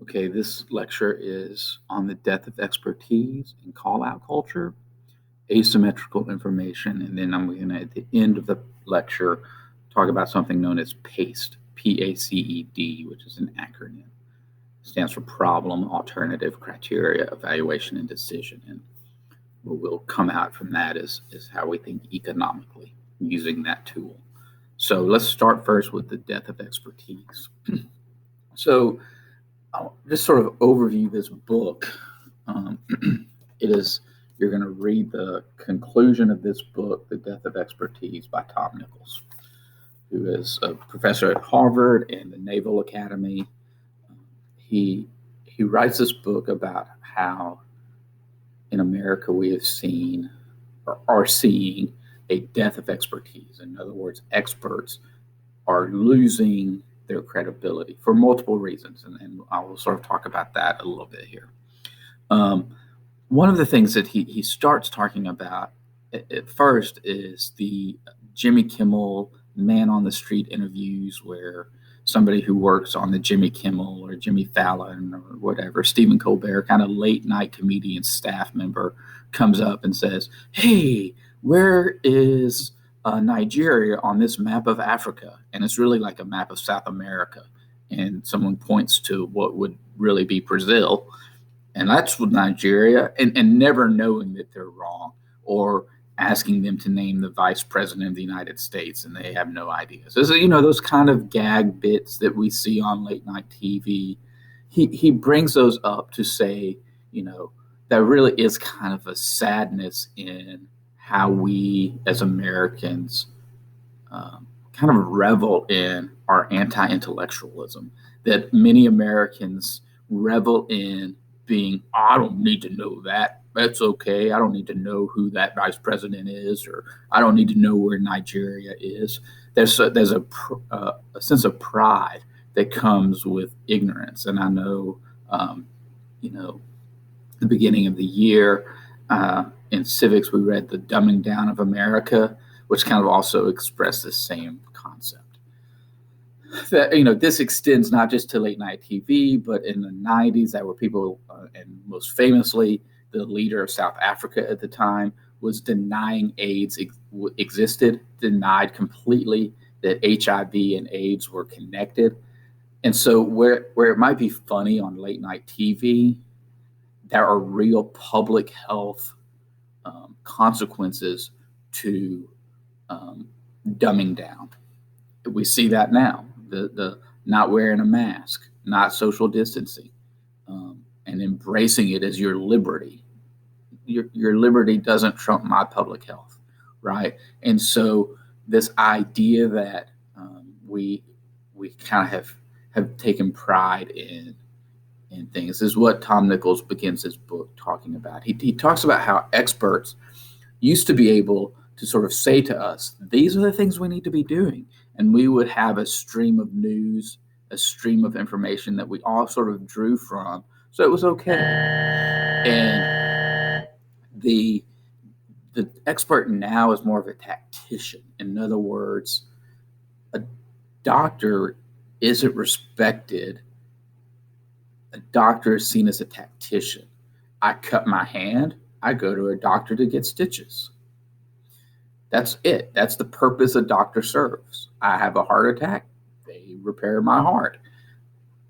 Okay, this lecture is on the death of expertise in call out culture, asymmetrical information, and then I'm going to, at the end of the lecture, talk about something known as PACED, PACED, which is an acronym. It stands for Problem, Alternative, Criteria, Evaluation, and Decision. And what will come out from that is how we think economically using that tool. So let's start first with the death of expertise. So I'll just sort of overview this book. Um, it is You're going to read the conclusion of this book, The Death of Expertise by Tom Nichols, who is a professor at Harvard and the Naval Academy. He writes this book about how in America we have seen or are seeing a death of expertise. In other words, experts are losing their credibility for multiple reasons, and I will sort of talk about that a little bit here. One of the things that he starts talking about at first is the Jimmy Kimmel man on the street interviews, where somebody who works on the Jimmy Kimmel or Jimmy Fallon or whatever, Stephen Colbert, kind of late night comedian staff member, comes up and says, "Hey, where is Nigeria on this map of Africa?" And it's really like a map of South America. And someone points to what would really be Brazil, and that's with Nigeria, and never knowing that they're wrong, or asking them to name the vice president of the United States, and they have no idea. So, those kind of gag bits that we see on late night TV, he brings those up to say, there really is kind of a sadness in how we as Americans kind of revel in our anti-intellectualism, that many Americans revel in being, I don't need to know that. That's okay. I don't need to know who that vice president is, or I don't need to know where Nigeria is. There's a sense of pride that comes with ignorance. And I know, the beginning of the year in civics, we read The Dumbing Down of America, which kind of also expressed the same concept. That, this extends not just to late night TV, but in the 90s, there were people, and most famously, the leader of South Africa at the time was denying AIDS existed, denied completely that HIV and AIDS were connected. And so where it might be funny on late night TV, there are real public health consequences to dumbing down. We see that now. The not wearing a mask, not social distancing, and embracing it as your liberty. Your liberty doesn't trump my public health, right? And so this idea that we kind of have taken pride in things is what Tom Nichols begins his book talking about. He talks about how experts used to be able to sort of say to us, these are the things we need to be doing. And we would have a stream of news, a stream of information that we all sort of drew from. So it was okay. And the expert now is more of a tactician. In other words, a doctor isn't respected. A doctor is seen as a tactician. I cut my hand, I go to a doctor to get stitches. That's it. That's the purpose a doctor serves. I have a heart attack, they repair my heart.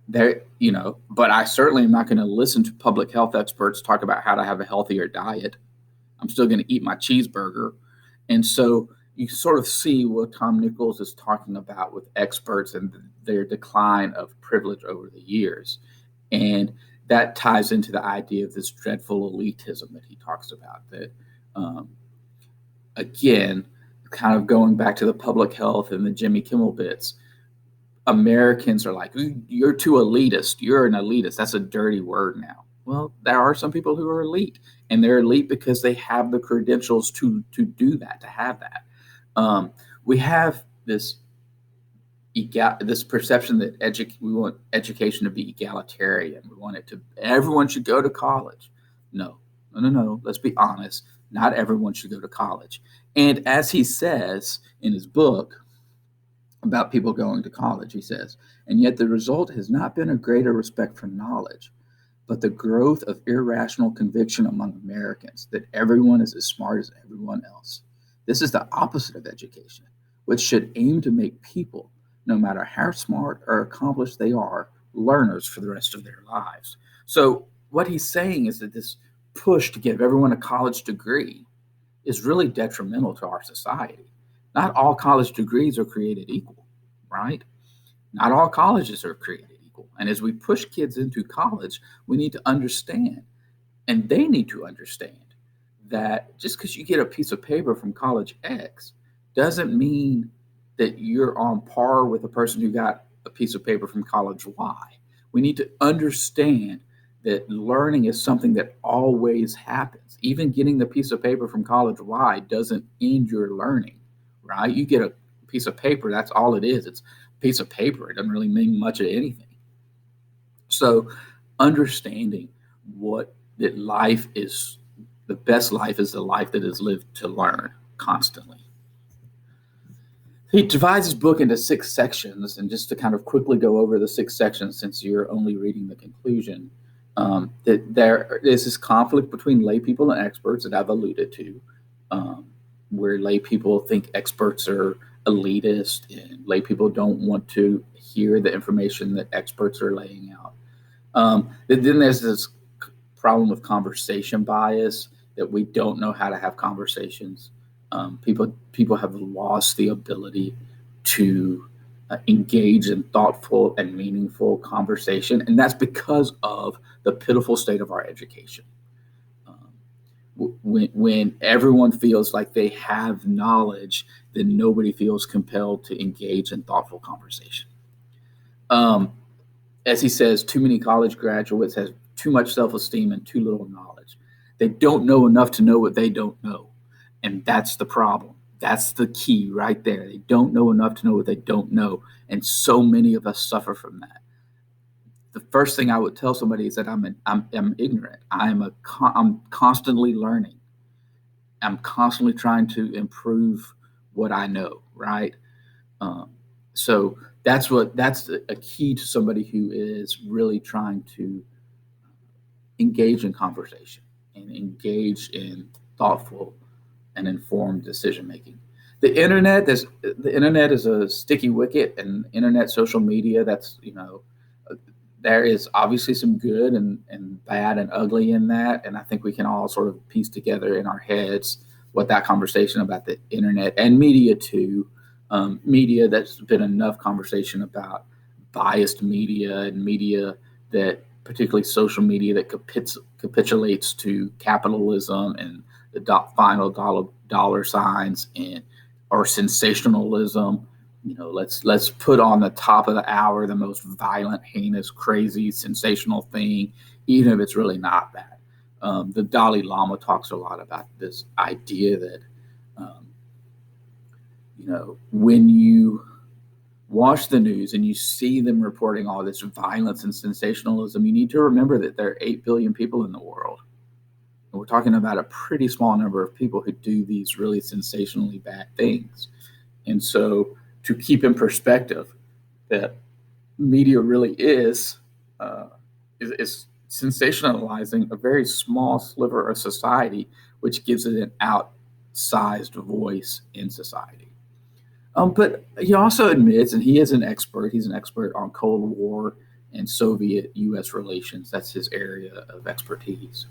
But I certainly am not going to listen to public health experts talk about how to have a healthier diet. I'm still going to eat my cheeseburger. And so you sort of see what Tom Nichols is talking about with experts and their decline of privilege over the years. And that ties into the idea of this dreadful elitism that he talks about, that again, kind of going back to the public health and the Jimmy Kimmel bits, Americans are like, you're too elitist. You're an elitist. That's a dirty word now. Well, there are some people who are elite, and they're elite because they have the credentials to do that, to have that. We have this perception that we want education to be egalitarian. We want it to, everyone should go to college. No. Let's be honest. Not everyone should go to college. And as he says in his book, about people going to college, he says, and yet the result has not been a greater respect for knowledge, but the growth of irrational conviction among Americans that everyone is as smart as everyone else. This is the opposite of education, which should aim to make people, no matter how smart or accomplished they are, learners for the rest of their lives. So, what he's saying is that this push to give everyone a college degree is really detrimental to our society. Not all college degrees are created equal, right? Not all colleges are created equal. And as we push kids into college, we need to understand, and they need to understand, that just because you get a piece of paper from college X doesn't mean that you're on par with a person who got a piece of paper from college Y. We need to understand that learning is something that always happens. Even getting the piece of paper from college Y doesn't end your learning, right? You get a piece of paper, that's all it is. It's a piece of paper. It doesn't really mean much of anything. So understanding what that life is, the best life is the life that is lived to learn constantly. He divides his book into 6 sections, and just to kind of quickly go over the 6 sections, since you're only reading the conclusion, that there is this conflict between lay people and experts that I've alluded to, where lay people think experts are elitist, and lay people don't want to hear the information that experts are laying out. Then there's this problem of conversation bias, that we don't know how to have conversations. People have lost the ability to engage in thoughtful and meaningful conversation, and that's because of the pitiful state of our education. When everyone feels like they have knowledge, then nobody feels compelled to engage in thoughtful conversation. As he says, too many college graduates have too much self-esteem and too little knowledge. They don't know enough to know what they don't know. And that's the problem. That's the key right there. They don't know enough to know what they don't know. And so many of us suffer from that. The first thing I would tell somebody is that I'm ignorant. I'm constantly learning. I'm constantly trying to improve what I know, right? So that's a key to somebody who is really trying to engage in conversation and engage in thoughtful and informed decision making. The internet is a sticky wicket, and internet social media, that's, there is obviously some good and bad and ugly in that, and I think we can all sort of piece together in our heads what that conversation about the internet and media too. Media, that's been enough conversation about biased media and media that, particularly social media, that capitulates to capitalism and the final dollar signs, and or sensationalism. Let's put on the top of the hour the most violent, heinous, crazy, sensational thing, even if it's really not that. The Dalai Lama talks a lot about this idea that, when you watch the news and you see them reporting all this violence and sensationalism, you need to remember that there are 8 billion people in the world. And we're talking about a pretty small number of people who do these really sensationally bad things. And so, to keep in perspective that media really is sensationalizing a very small sliver of society, which gives it an outsized voice in society. But he also admits, and he is an expert, he's an expert on Cold War and Soviet-U.S. relations. That's his area of expertise.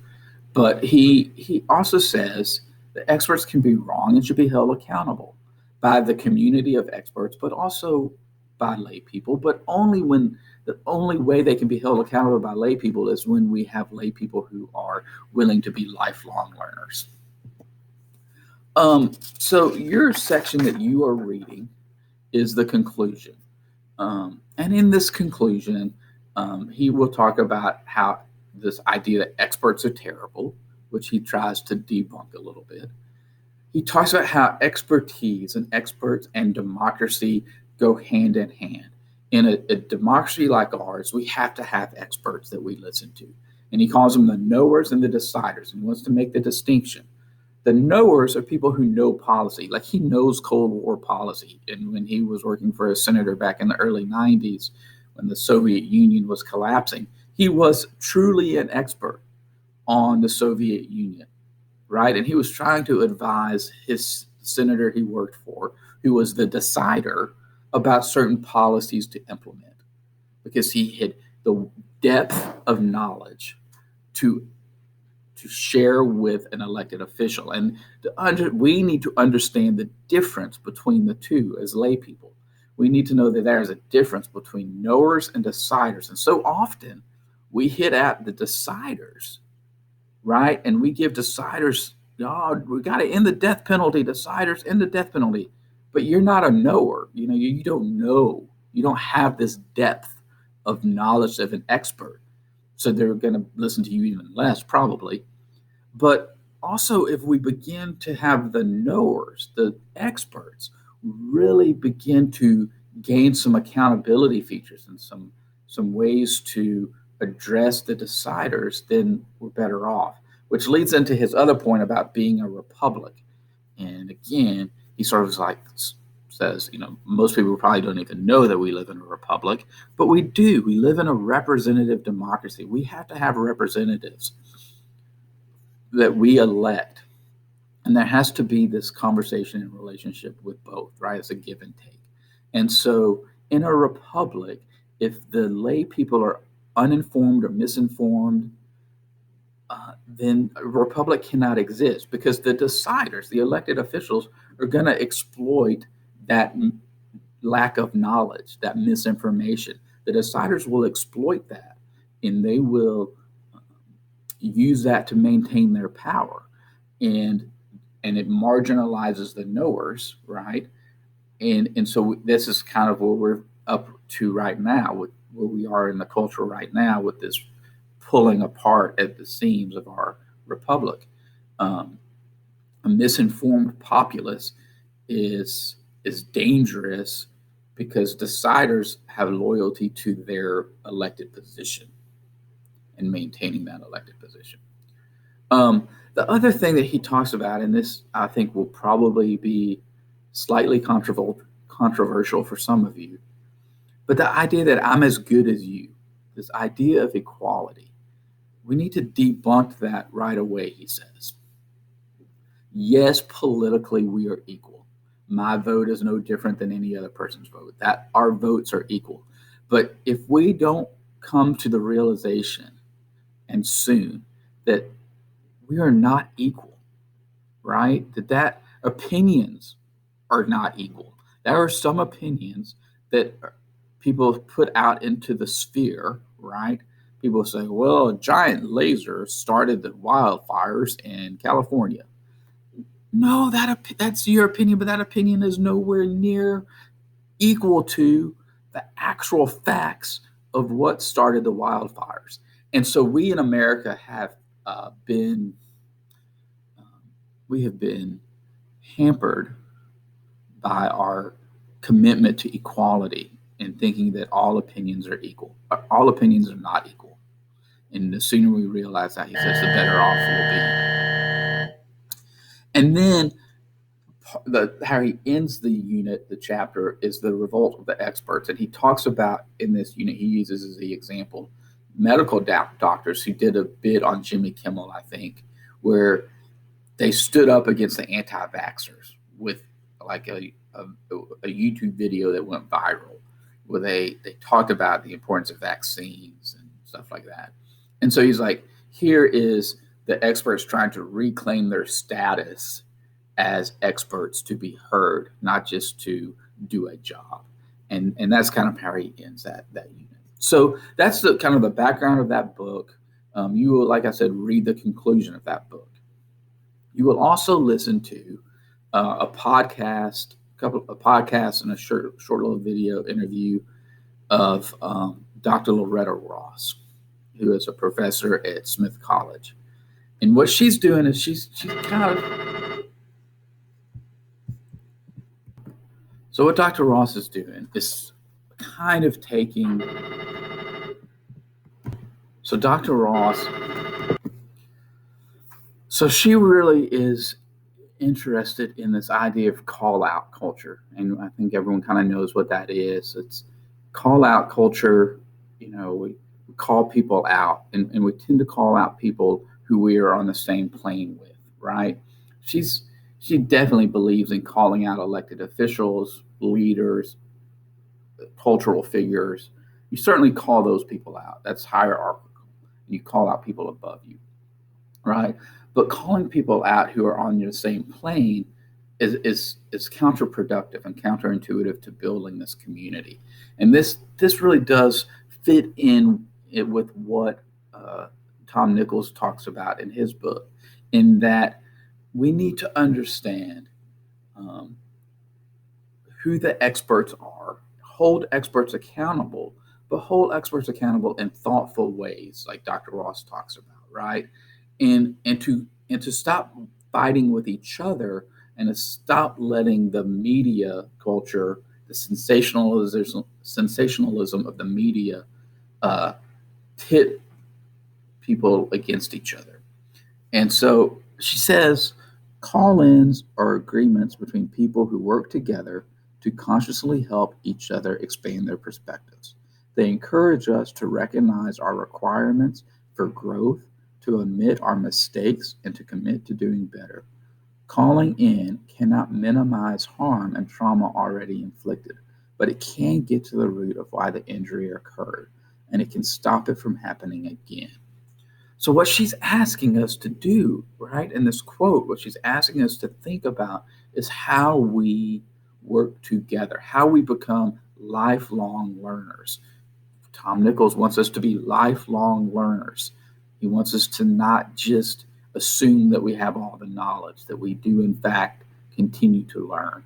But he also says that experts can be wrong and should be held accountable by the community of experts, but also by lay people. But only when the only way they can be held accountable by lay people is when we have lay people who are willing to be lifelong learners. So your section that you are reading is the conclusion. And in this conclusion, he will talk about how this idea that experts are terrible, which he tries to debunk a little bit. He talks about how expertise and experts and democracy go hand in hand. In a democracy like ours, we have to have experts that we listen to. And he calls them the knowers and the deciders, and he wants to make the distinction. The knowers are people who know policy. Like he knows Cold War policy. And when he was working for a senator back in the early 90s, when the Soviet Union was collapsing, he was truly an expert on the Soviet Union, right? And he was trying to advise his senator he worked for, who was the decider, about certain policies to implement because he had the depth of knowledge to share with an elected official. And we need to understand the difference between the two as lay people. We need to know that there is a difference between knowers and deciders. And so often we hit at the deciders, right? And we give deciders, oh, we got to end the death penalty, deciders end the death penalty. But you're not a knower. You don't know. You don't have this depth of knowledge of an expert. So they're going to listen to you even less, probably. But also, if we begin to have the knowers, the experts, really begin to gain some accountability features and some ways to address the deciders, then we're better off. Which leads into his other point about being a republic. And again, he sort of like says, most people probably don't even know that we live in a republic, but we do. We live in a representative democracy. We have to have representatives that we elect. And there has to be this conversation and relationship with both, right? It's a give and take. And so in a republic, if the lay people are uninformed or misinformed, then a republic cannot exist because the deciders, the elected officials, are going to exploit that lack of knowledge, that misinformation. The deciders will exploit that, and they will use that to maintain their power, and it marginalizes the knowers, right? And so this is kind of where we're up to right now, with where we are in the culture right now, with this pulling apart at the seams of our republic. A misinformed populace is dangerous because deciders have loyalty to their elected position and maintaining that elected position. The other thing that he talks about, and this I think will probably be slightly controversial for some of you, but the idea that I'm as good as you, this idea of equality, we need to debunk that right away, he says. Yes, politically we are equal. My vote is no different than any other person's vote. That our votes are equal. But if we don't come to the realization, and soon, that we are not equal, right? That opinions are not equal. There are some opinions that people put out into the sphere, right? People say, well, a giant laser started the wildfires in California. No, that's your opinion, but that opinion is nowhere near equal to the actual facts of what started the wildfires. And so we in America have been hampered by our commitment to equality and thinking that all opinions are equal. All opinions are not equal. And the sooner we realize that, he says, the better off we'll be. And then how he ends the chapter, is the revolt of the experts. And he talks about, in this unit, he uses as the example medical doctors who did a bit on Jimmy Kimmel, I think, where they stood up against the anti-vaxxers with like a YouTube video that went viral, where they talked about the importance of vaccines and stuff like that. And so he's like, here is the experts trying to reclaim their status as experts to be heard, not just to do a job. And that's kind of how he ends that unit. So that's the kind of the background of that book. You will, like I said, read the conclusion of that book. You will also listen to a podcast and a short little video interview of Dr. Loretta Ross, who is a professor at Smith College. And what she's doing is she's kind of... So what Dr. Ross is doing is kind of taking... So Dr. Ross... So she really is interested in this idea of call out culture. And I think everyone kind of knows what that is. It's call out culture. We call people out, and we tend to call out people who we are on the same plane with, right? She's she definitely believes in calling out elected officials, leaders, cultural figures. You certainly call those people out. That's hierarchical. You call out people above you, right? But calling people out who are on your same plane is counterproductive and counterintuitive to building this community. And this really does fit in it with what Tom Nichols talks about in his book, in that we need to understand um, who the experts are, hold experts accountable, but hold experts accountable in thoughtful ways, like Dr. Ross talks about, right? And to stop fighting with each other, and to stop letting the media culture, the sensationalism of the media, uh, pit people against each other. And so she says call ins are agreements between people who work together to consciously help each other expand their perspectives. They encourage us to recognize our requirements for growth, to admit our mistakes, and to commit to doing better. Calling in cannot minimize harm and trauma already inflicted, but it can get to the root of why the injury occurred, and it can stop it from happening again. So, what she's asking us to do, right, in this quote, what she's asking us to think about is how we work together, how we become lifelong learners. Tom Nichols wants us to be lifelong learners. He wants us to not just assume that we have all the knowledge, that we do, in fact, continue to learn.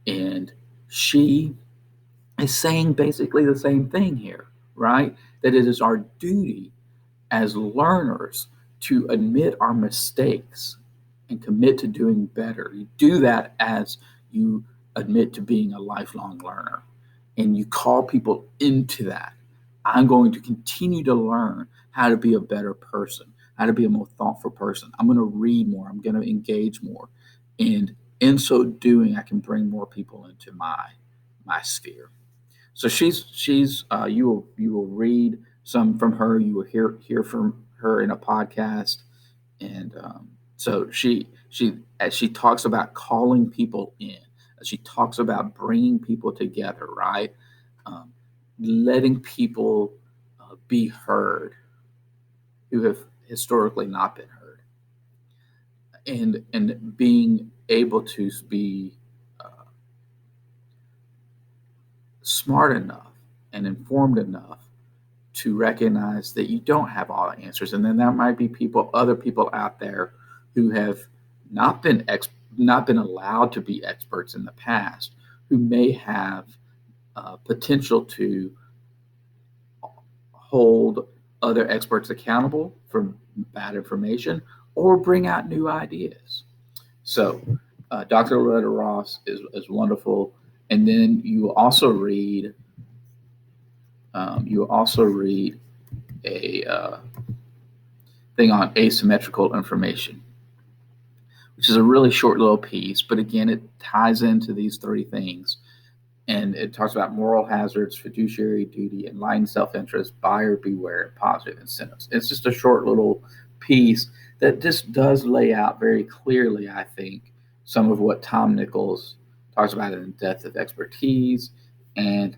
And she is saying basically the same thing here, right? That it is our duty as learners to admit our mistakes and commit to doing better. You do that as you admit to being a lifelong learner, and you call people into that. I'm going to continue to learn how to be a better person, how to be a more thoughtful person. I'm going to read more. I'm going to engage more. And in so doing, I can bring more people into my sphere. So she's you will read some from her. You will hear from her in a podcast, and so she as she talks about calling people in, as she talks about bringing people together, right? Um, Letting people be heard who have historically not been heard, and being able to be uh, smart enough and informed enough to recognize that you don't have all the answers, and then there might be other people out there who have not been not been allowed to be experts in the past, who may have potential to hold other experts accountable for bad information or bring out new ideas. So, Dr. Loretta Ross is wonderful, and then you also read a thing on asymmetrical information, which is a really short little piece, but again, it ties into these three things. And it talks about moral hazards, fiduciary duty, enlightened self interest, buyer beware, and positive incentives. It's just a short little piece that just does lay out very clearly, I think, some of what Tom Nichols talks about in Depth of Expertise and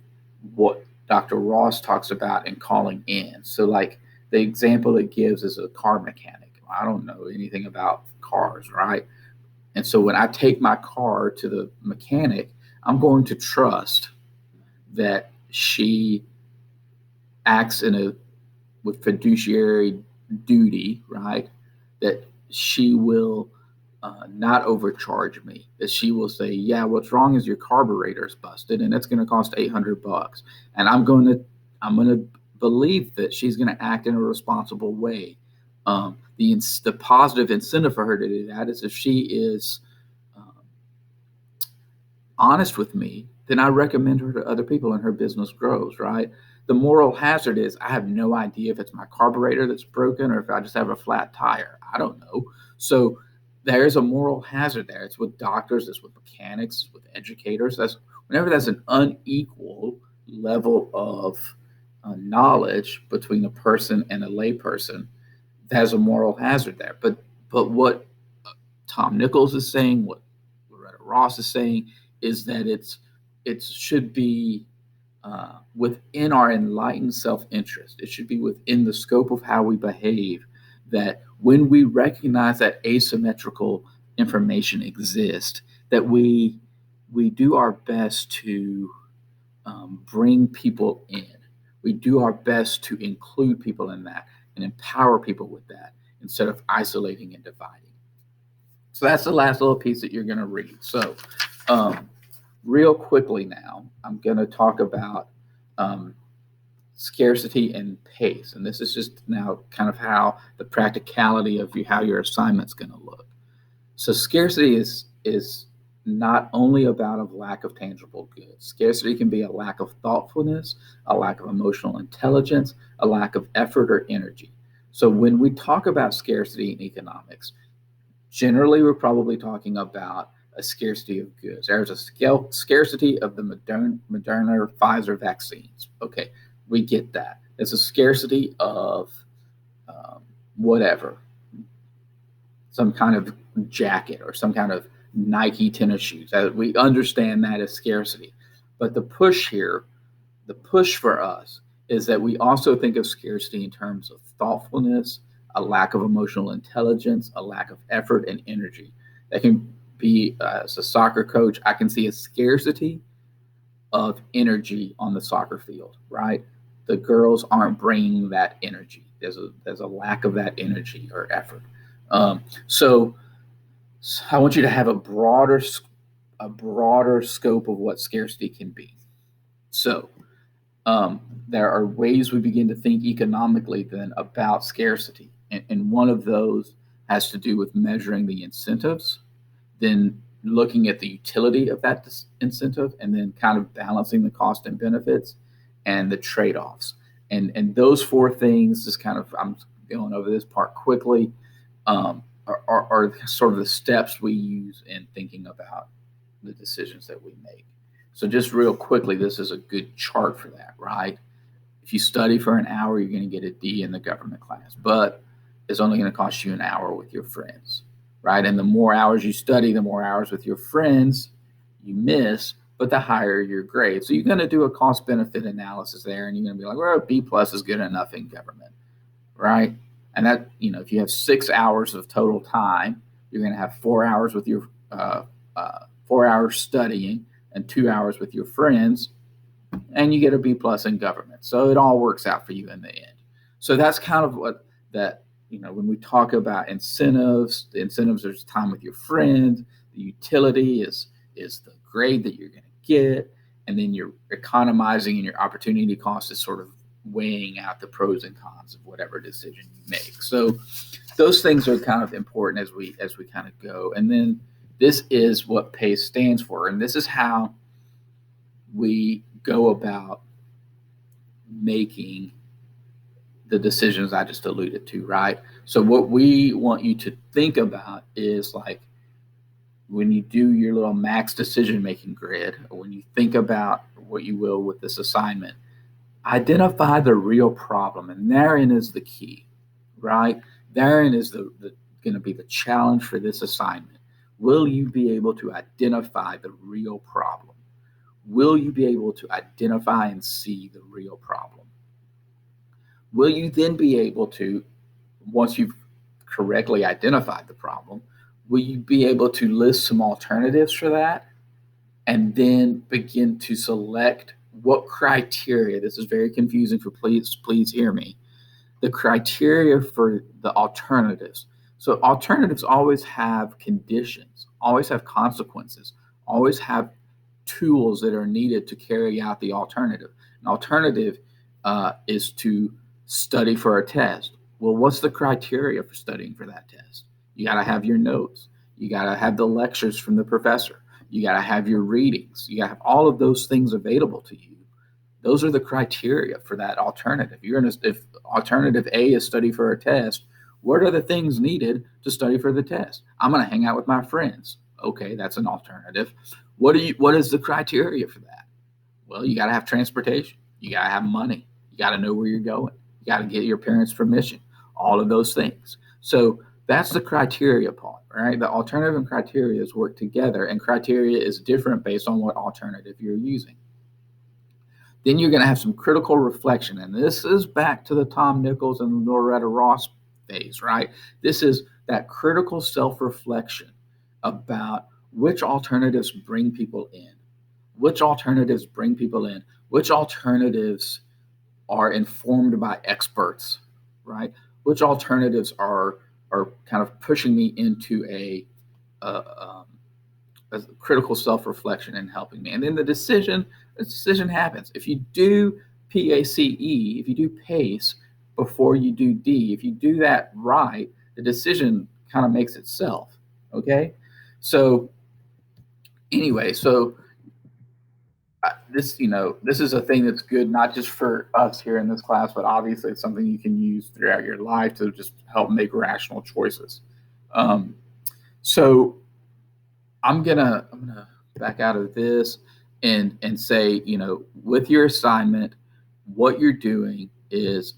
what Dr. Ross talks about in calling in. So, like, the example it gives is a car mechanic. I don't know anything about cars, right? And so when I take my car to the mechanic, I'm going to trust that she acts with fiduciary duty, right? That she will not overcharge me. That she will say, "Yeah, what's wrong is your carburetor's busted, and it's going to cost $800." And I'm going to believe that she's going to act in a responsible way. The positive incentive for her to do that is if she is um, honest with me, then I recommend her to other people and her business grows, right? The moral hazard is I have no idea if it's my carburetor that's broken or if I just have a flat tire. I don't know. So there's a moral hazard there. It's with doctors, it's with mechanics, it's with educators. That's whenever there's an unequal level of knowledge between a person and a layperson, there's a moral hazard there. But what Tom Nichols is saying, what Loretta Ross is saying, is that it should be within our enlightened self-interest. It should be within the scope of how we behave. That when we recognize that asymmetrical information exists, that we do our best to bring people in. We do our best to include people in that and empower people with that instead of isolating and dividing. So that's the last little piece that you're going to read. So, real quickly now, I'm going to talk about um, scarcity and pace. And this is just now kind of how the practicality of how your assignment's going to look. So, scarcity is not only about a lack of tangible goods. Scarcity can be a lack of thoughtfulness, a lack of emotional intelligence, a lack of effort or energy. So when we talk about scarcity in economics, generally we're probably talking about a scarcity of goods. There's a scarcity of the Moderna Pfizer vaccines. Okay, we get that. There's a scarcity of whatever, some kind of jacket or some kind of Nike tennis shoes. We understand that as scarcity. But the push here, the push for us, is that we also think of scarcity in terms of thoughtfulness, a lack of emotional intelligence, a lack of effort and energy. That can be, as a soccer coach, I can see a scarcity of energy on the soccer field, right? The girls aren't bringing that energy. There's a lack of that energy or effort. So I want you to have a broader scope of what scarcity can be. So there are ways we begin to think economically then about scarcity, and one of those has to do with measuring the incentives, then looking at the utility of that incentive, and then kind of balancing the cost and benefits and the trade-offs. And those four things, just kind of, I'm going over this part quickly, are sort of the steps we use in thinking about the decisions that we make. So just real quickly, this is a good chart for that, right? If you study for an hour, you're going to get a D in the government class, but it's only going to cost you an hour with your friends, right? And the more hours you study, the more hours with your friends you miss, but the higher your grade. So you're going to do a cost benefit analysis there, and you're going to be like, well, B plus is good enough in government, right? And that, if you have 6 hours of total time, you're going to have 4 hours with your 4 hours studying and 2 hours with your friends, and you get a B plus in government. So it all works out for you in the end. So that's kind of what that, when we talk about incentives, the incentives are time with your friends, the utility is the grade that you're going to get, and then you're economizing, and your opportunity cost is sort of weighing out the pros and cons of whatever decision you make. So those things are kind of important as we kind of go. And then this is what PACE stands for, and this is how we go about making the decisions I just alluded to, right? So what we want you to think about is, like, when you do your little max decision-making grid, or when you think about what you will with this assignment, identify the real problem, and therein is the key, right? Therein is the going to be the challenge for this assignment. Will you be able to identify the real problem? Will you be able to identify and see the real problem? Will you then be able to, once you've correctly identified the problem, will you be able to list some alternatives for that, and then begin to select what criteria? This is very confusing, for please hear me. The criteria for the alternatives. So alternatives always have conditions, always have consequences, always have tools that are needed to carry out the alternative. An alternative is to study for a test. Well, what's the criteria for studying for that test? You got to have your notes. You got to have the lectures from the professor. You got to have your readings. You got to have all of those things available to you. Those are the criteria for that alternative. If alternative A is study for a test, What are the things needed to study for the test? I'm going to hang out with my friends. Okay, that's an alternative. What is the criteria for that? Well, you got to have transportation. You got to have money. You got to know where you're going. You got to get your parents' permission. All of those things. So that's the criteria part, right? The alternative and criteria work together, and criteria is different based on what alternative you're using. Then you're going to have some critical reflection, and this is back to the Tom Nichols and Loretta Ross phase, right? This is that critical self-reflection about which alternatives bring people in, which alternatives bring people in, which alternatives are informed by experts, right? Which alternatives are kind of pushing me into a critical self-reflection and helping me. And then the decision happens. If you do PACE, if you do PACE before you do D, if you do that right, the decision kind of makes itself. Okay, so anyway, so this is a thing that's good not just for us here in this class, but obviously it's something you can use throughout your life to just help make rational choices. So I'm gonna back out of this and say, with your assignment, what you're doing is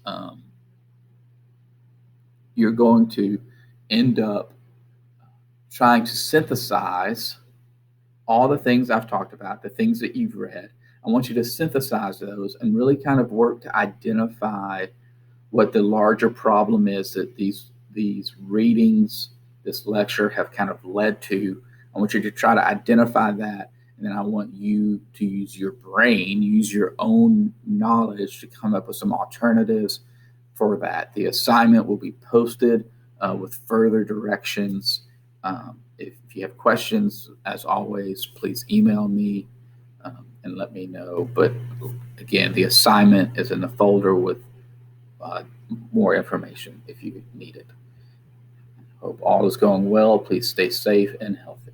you're going to end up trying to synthesize all the things I've talked about, the things that you've read. I want you to synthesize those and really kind of work to identify what the larger problem is that these readings, this lecture have kind of led to. I want you to try to identify that, and then I want you to use your brain, use your own knowledge to come up with some alternatives for that. The assignment will be posted with further directions. If you have questions, as always, please email me and let me know. But again, the assignment is in the folder with more information if you need it. Hope all is going well. Please stay safe and healthy.